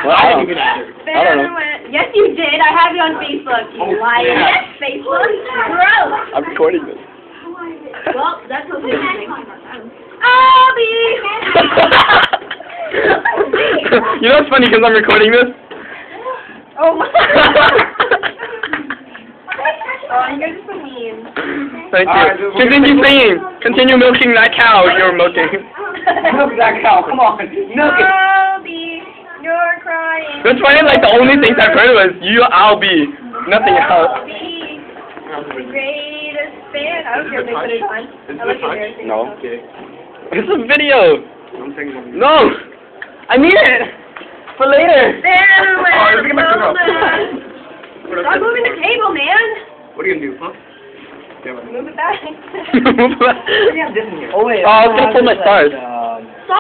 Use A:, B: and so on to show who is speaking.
A: Wow.
B: I
A: don't know.
C: Yes, you did. I have you on Facebook. You liar.
B: yeah.
C: Facebook. Gross.
A: I'm recording this.
C: Well, that's what we're doing. Abby!
A: You know what's funny because I'm recording this?
C: Oh my. Oh, you guys are so mean.
A: Thank you.
B: Alright,
A: Continue singing. Continue milking that cow you're milking.
B: Milk that cow, come on. Milk it.
C: Abby, you're crying.
A: That's funny, like the only things I've heard was you, I'll be. Nothing else.
C: Abby, the greatest fan. I don't care if they put it on. I like embarrassing.
A: No.
B: Okay.
A: It's a video.
B: I'm taking
A: No. I need it. For later.
C: There
B: Oh,
C: went
B: look at my
C: Golden. Stop moving the table, man.
B: What are you gonna do, huh?
C: Move it back.
B: What do you have this in here?
A: Oh wait. Oh, I was gonna pull my stars.
C: Stop